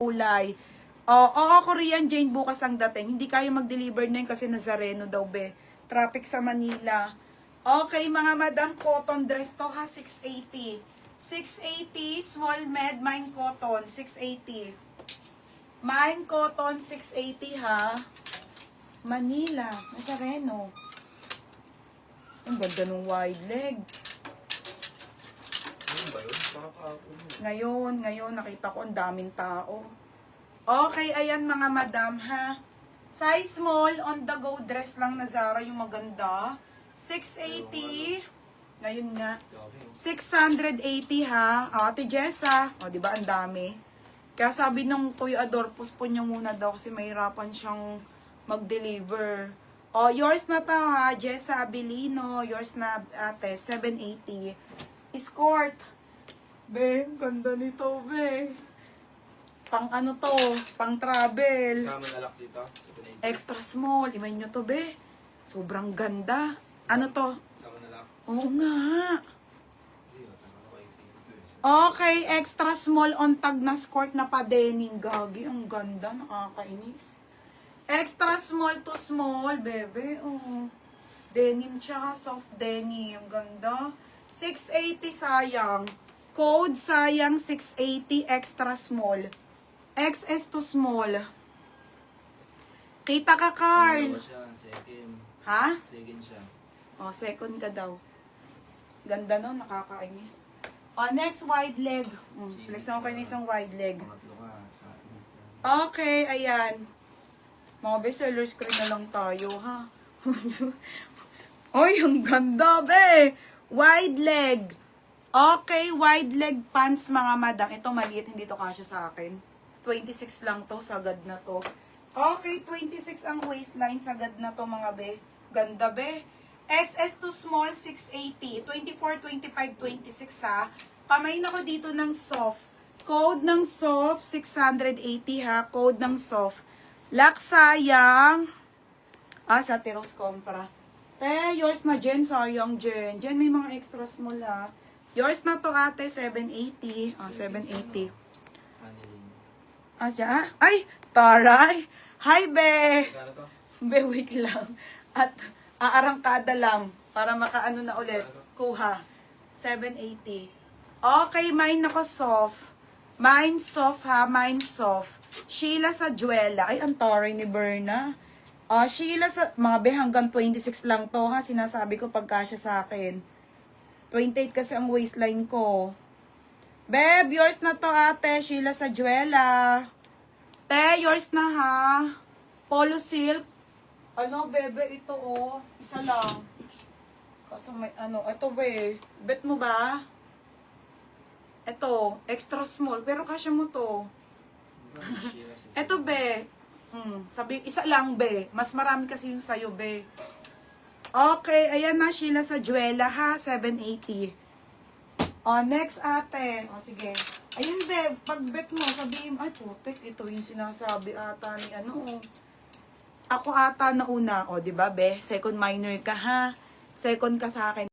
kulay. Oo, Korean Jane bukas ang dating. Hindi kayo mag-deliver na yun kasi Nazareno daw, be. Traffic sa Manila. Okay, mga madam, cotton dress to ha, 680. 680, small med, mine cotton, 680. Mine cotton, 680 ha. Manila, Nazareno. Ang ganda ng wide leg. Ngayon, nakita ko ang daming tao. Okay, ayan mga madam ha. Size small, on the go dress lang na Zara yung maganda. 680. Ngayon nga. 680 ha. Ate Jessa. O, diba ang dami? Kaya sabi nung Kuya Adorpus po niya muna daw kasi mahirapan siyang mag-deliver. O, yours na to ha. Jessa Abilino. Yours na ate. 780. Escort. Be, ganda nito, be. Pang ano to, pang travel. Sama na lock dito. Extra small. Iman nyo to, be. Sobrang ganda. Ano to? Sama na lock. Oo nga. Okay, extra small on tag na skirt na pa denim. Gagi, ang ganda. Nakakainis. Extra small to small, bebe. Oh. Denim tsaka soft denim. Ganda. 680 sayang. Code sayang 680 extra small. XS to small. Kita ka, Carl. Second. Ha? Second siya. O, second ka daw. Ganda no, nakakainis. O, next wide leg. Flex mo kayo na isang wide leg. Pangatlo ka sa akin. Okay, ayan. Mga bestseller screen na lang tayo, ha? Oy, ang ganda, be! Wide leg. Okay, wide leg pants, mga madam. Ito maliit, hindi to kasya sa akin. 26 lang to, sagad na to. Okay, 26 ang waistline, sagad na to, mga be. Ganda, be. XS to small, 680. 24, 25, 26, ha. Pamain ako dito ng soft. Code ng soft, 680, ha. Code ng soft. Lock sayang. Sa Tiros Compra. Yours na, Jen. Sayang, Jen. Jen, may mga extra small, ha. Yours na to, ate. 780. 780. Siya? Ay, taray. Hi, be. Kano to? Be, wait lang. At aarangkada lang para makaano na ulit. Kuha. 780. Okay, mine ako soft. Mine soft, ha. Mine soft. Sheila sa Juela. Ay, ang taray ni Berna. Sheila sa, mga be, hanggang 26 lang to, ha. Sinasabi ko pagkasya sa akin. 28 kasi ang waistline ko. Beb, yours na to, ate. Sheila sa Juela. Yours na, ha. Polo silk. Ano, bebe, ito, oh. Isa lang. Kaso may, ito, be. Bet mo ba? Ito, extra small. Pero kasya mo to. Ito, be. Sabi, isa lang, be. Mas marami kasi yung sayo, be. Okay, ayan na, Sheila sa Juela, ha. 780. Next, ate. Sige. Ayun, be. Pag bet mo, sabihin, ay, putik. Ito yung sinasabi ata ni Ako ata na una. Diba, be? Second minor ka, ha. Second ka sa akin.